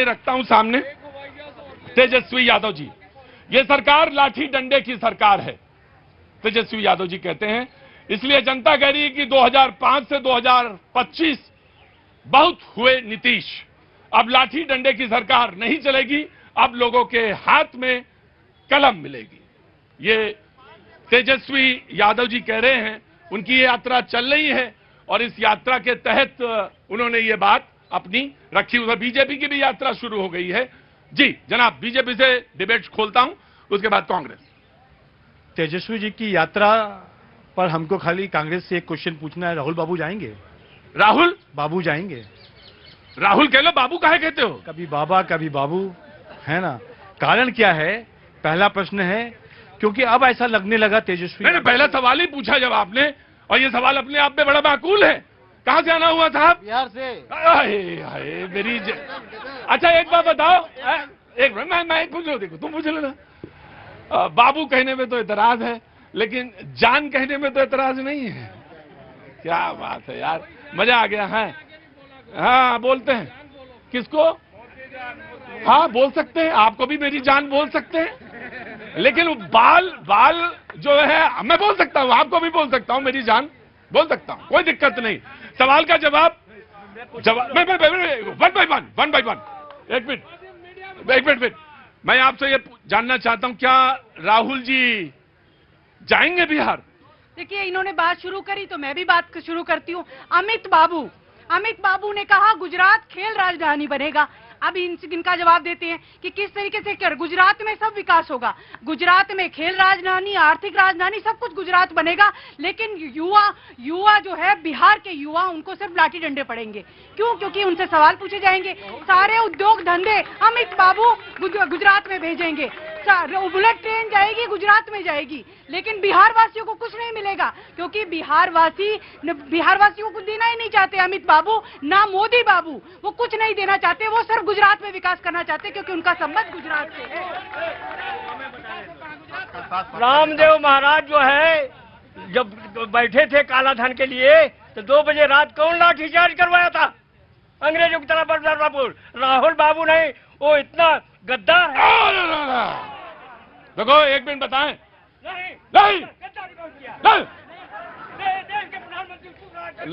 रखता हूं सामने तेजस्वी यादव जी। ये सरकार लाठी डंडे की सरकार है, तेजस्वी यादव जी कहते हैं। इसलिए जनता कह रही है कि 2005 से 2025 बहुत हुए नीतीश, अब लाठी डंडे की सरकार नहीं चलेगी, अब लोगों के हाथ में कलम मिलेगी। ये तेजस्वी यादव जी कह रहे हैं, उनकी ये यात्रा चल रही है और इस यात्रा के तहत उन्होंने ये बात अपनी रखी। उधर बीजेपी की भी यात्रा शुरू हो गई है। जी जनाब, बीजेपी से डिबेट खोलता हूं, उसके बाद कांग्रेस। तेजस्वी जी की यात्रा पर हमको खाली कांग्रेस से एक क्वेश्चन पूछना है, राहुल बाबू जाएंगे? राहुल बाबू जाएंगे? राहुल कह लो, बाबू काहे कहते हो? कभी बाबा कभी बाबू, है ना? कारण क्या है? पहला प्रश्न है, क्योंकि अब ऐसा लगने लगा तेजस्वी। मैंने पहला सवाल ही पूछा जब आपने, और ये सवाल अपने आप में बड़ा माकूल है। कहां से आना हुआ साहब? बिहार से। हाय मेरी अच्छा एक बात बताओ, एक मिनट, मैं पूछ लो, देखो तुम पूछ लेना। बाबू कहने में तो एतराज है, लेकिन जान कहने में तो एतराज नहीं है। क्या बात है यार, मजा आ गया है। हाँ बोलते हैं, किसको? हाँ बोल सकते हैं, आपको भी मेरी जान बोल सकते हैं, लेकिन बाल जो है मैं बोल सकता हूँ, आपको भी बोल सकता हूँ, मेरी जान बोल सकता हूँ, कोई दिक्कत नहीं। सवाल का जवाब वन बाय वन। एक मिनट, मैं आपसे ये जानना चाहता हूँ, क्या राहुल जी जाएंगे बिहार? देखिए, इन्होंने बात शुरू करी तो मैं भी बात शुरू करती हूँ। अमित बाबू ने कहा गुजरात खेल राजधानी बनेगा। अब इनका जवाब देते हैं कि किस तरीके से कर गुजरात में सब विकास होगा, गुजरात में खेल राजधानी, आर्थिक राजधानी, सब कुछ गुजरात बनेगा। लेकिन युवा जो है, बिहार के युवा, उनको सिर्फ लाठी डंडे पड़ेंगे। क्यों? क्योंकि उनसे सवाल पूछे जाएंगे। सारे उद्योग धंधे अमित बाबू गुजरात में भेजेंगे। बुलेट ट्रेन जाएगी, गुजरात में जाएगी, लेकिन बिहार वासियों को कुछ नहीं मिलेगा, क्योंकि बिहार वासियों को देना ही नहीं चाहते अमित बाबू, ना मोदी बाबू। वो कुछ नहीं देना चाहते, वो सिर्फ गुजरात में विकास करना चाहते, क्योंकि उनका संबंध गुजरात से है। रामदेव महाराज जो है, जब बैठे थे काला धन के लिए, तो 2 बजे रात कौन लाठीचार्ज करवाया था? अंग्रेजों की तरफ बदलापुर। राहुल बाबू नहीं, वो इतना गद्दार है। देखो एक मिनट बताएं। नहीं।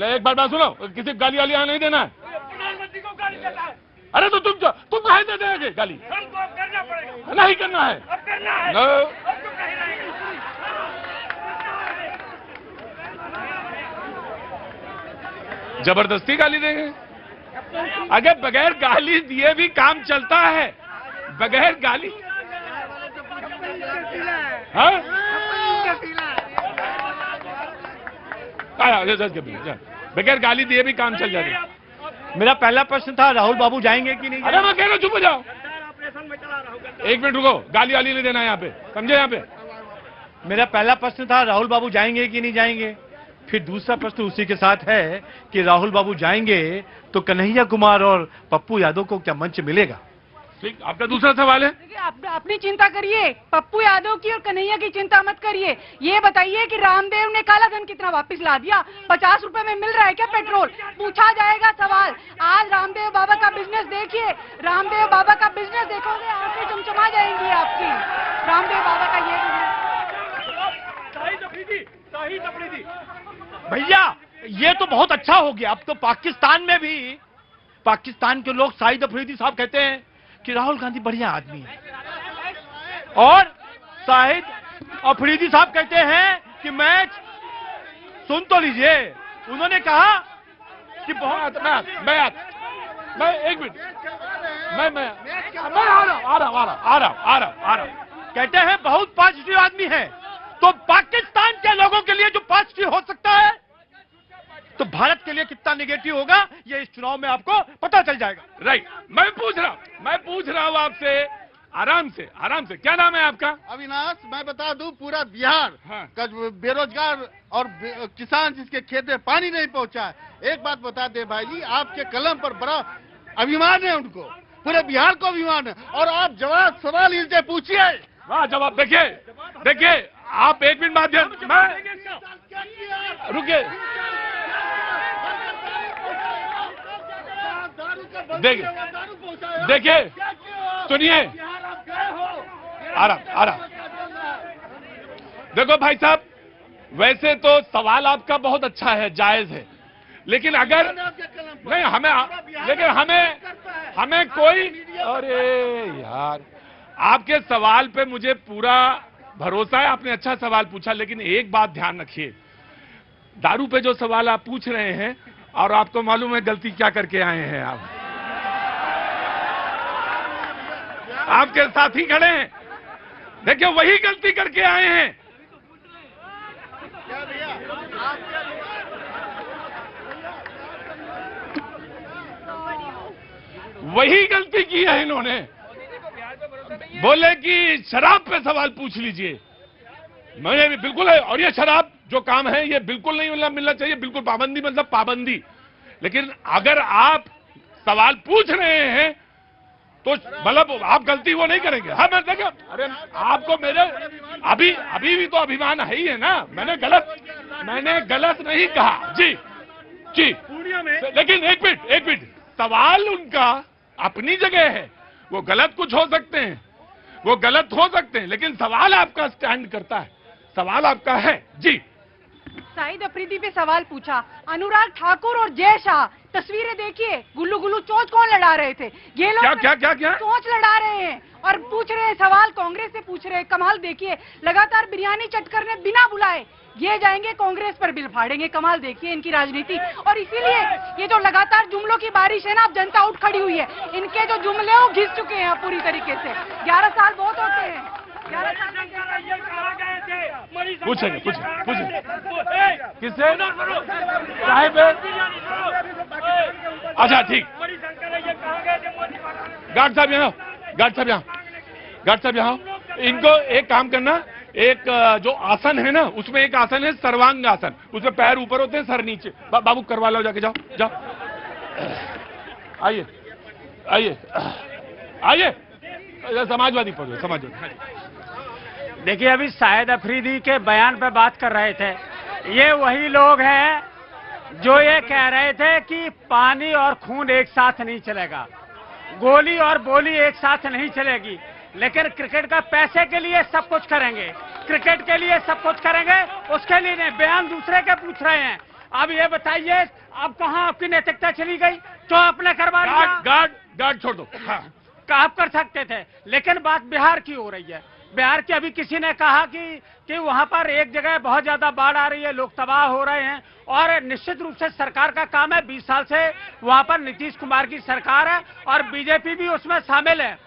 एक बात सुनो, किसी गाली वाली नहीं देना है। प्रधानमंत्री को गाली देता है। अरे तो तुम कहे दे देंगे गाली? हमको करना पड़ेगा। नहीं करना है। अब करना है। जबरदस्ती गाली देंगे? अगर बगैर गाली दिए भी काम चलता है, बगैर गाली। हाँ? बगैर गाली दिए भी काम चल जाता। मेरा पहला प्रश्न था, राहुल बाबू जाएंगे कि नहीं? अरे मैं कह रहा हूं, चुप हो जाओ। एक मिनट रुको, गाली वाली नहीं देना यहाँ पे, समझे? यहाँ पे मेरा पहला प्रश्न था, राहुल बाबू जाएंगे कि नहीं जाएंगे। फिर दूसरा प्रश्न उसी के साथ है कि राहुल बाबू जाएंगे तो कन्हैया कुमार और पप्पू यादव को क्या मंच मिलेगा? ठीक, आपका दूसरा सवाल है। देखिए, अपनी चिंता करिए, पप्पू यादव की और कन्हैया की चिंता मत करिए। ये बताइए कि रामदेव ने काला धन कितना वापस ला दिया? 50 रुपए में मिल रहा है क्या पेट्रोल? पूछा जाएगा सवाल। आज रामदेव बाबा का बिजनेस देखिए, रामदेव बाबा का बिजनेस देखोगे, आंखें चमचमा जाएंगी आपकी। रामदेव बाबा का ये भैया, ये तो बहुत अच्छा हो गया। अब तो पाकिस्तान में भी पाकिस्तान के लोग शाहिद अफरीदी साहब कहते हैं कि राहुल गांधी बढ़िया आदमी है, और शाहिद अफरीदी साहब कहते हैं कि मैच सुन तो लीजिए, उन्होंने कहा कि बहुत मैं एक मिनट, मैं आ रहा हूं। कहते हैं बहुत पॉजिटिव आदमी है। तो पाकिस्तान के लोगों के लिए जो पॉजिटिव हो सकता है, तो भारत के लिए कितना नेगेटिव होगा, ये इस चुनाव में आपको पता चल जाएगा। राइट, मैं पूछ रहा हूं आपसे, आराम से। क्या नाम है आपका? अविनाश। मैं बता दूं, पूरा बिहार का बेरोजगार और किसान जिसके खेत में पानी नहीं पहुंचा है, एक बात बता दे भाई जी, आपके कलम पर बड़ा अभिमान है उनको, पूरे बिहार को अभिमान है। और आप सवाल इनसे पूछिए। वाह, जवाब देखिए आप। एक मिनट बाद रुकिए। देखिए सुनिए, आराम। देखो भाई साहब, वैसे तो सवाल आपका बहुत अच्छा है, जायज है, लेकिन अगर नहीं हमें कोई, अरे यार आपके सवाल पे मुझे पूरा भरोसा है, आपने अच्छा सवाल पूछा, लेकिन एक बात ध्यान रखिए, दारू पे जो सवाल आप पूछ रहे हैं और आपको मालूम है गलती क्या करके आए हैं आप, आपके साथी खड़े हैं, देखिए वही गलती करके आए हैं। वही गलती की है इन्होंने, बोले कि शराब पे सवाल पूछ लीजिए, मैंने भी बिल्कुल है, और ये शराब जो काम है ये बिल्कुल नहीं मिलना चाहिए, बिल्कुल पाबंदी, मतलब पाबंदी। लेकिन अगर आप सवाल पूछ रहे हैं तो मतलब आप गलती वो नहीं करेंगे। हाँ मैं देखो, अरे आपको मेरे अभी भी तो अभिमान है ही है ना, मैंने गलत नहीं कहा जी। लेकिन एक मिनट, सवाल उनका अपनी जगह है, वो गलत कुछ हो सकते हैं, लेकिन सवाल आपका स्टैंड करता है, सवाल आपका है जी। शाहिद अफरीदी पे सवाल पूछा, अनुराग ठाकुर और जय शाह, तस्वीरें देखिए, गुल्लू चोंच कौन लड़ा रहे थे, ये लोग क्या चोंच लड़ा रहे हैं और पूछ रहे हैं सवाल, कांग्रेस से पूछ रहे हैं। कमाल देखिए, लगातार बिरयानी चट करने बिना बुलाए ये जाएंगे कांग्रेस पर बिल फाड़ेंगे। कमाल देखिए इनकी राजनीति, और इसीलिए ये जो लगातार जुमलों की बारिश है ना, अब जनता उठ खड़ी हुई है, इनके जो जुमले हैं वो घिस चुके हैं पूरी तरीके से। 11 साल बहुत होते हैं, 11 साल पूछेंगे किससे साहिब, अच्छा ठीक, गार्ड साहब यहाँ, इनको एक काम करना, एक जो आसन है ना, उसमें एक आसन है सर्वांग आसन, उसमें पैर ऊपर होते हैं सर नीचे, बाबू करवा लो जाके, जाओ आइए समाजवादी पढ़ो, समाजवादी। देखिए अभी शाहिद अफरीदी के बयान पे बात कर रहे थे, ये वही लोग हैं जो ये कह रहे थे कि पानी और खून एक साथ नहीं चलेगा, गोली और बोली एक साथ नहीं चलेगी, लेकिन क्रिकेट का पैसे के लिए सब कुछ करेंगे, क्रिकेट के लिए सब कुछ करेंगे, उसके लिए नहीं। बयान दूसरे के पूछ रहे हैं। अब ये बताइए, अब कहाँ आपकी नैतिकता चली गई? जो आपने करवा लिया, गार्ड छोड़ दो, आप कर सकते थे, लेकिन बात बिहार की हो रही है। बिहार की अभी किसी ने कहा कि वहां पर एक जगह बहुत ज्यादा बाढ़ आ रही है, लोग तबाह हो रहे हैं, और निश्चित रूप से सरकार का काम है, 20 साल से वहां पर नीतीश कुमार की सरकार है और बीजेपी भी उसमें शामिल है।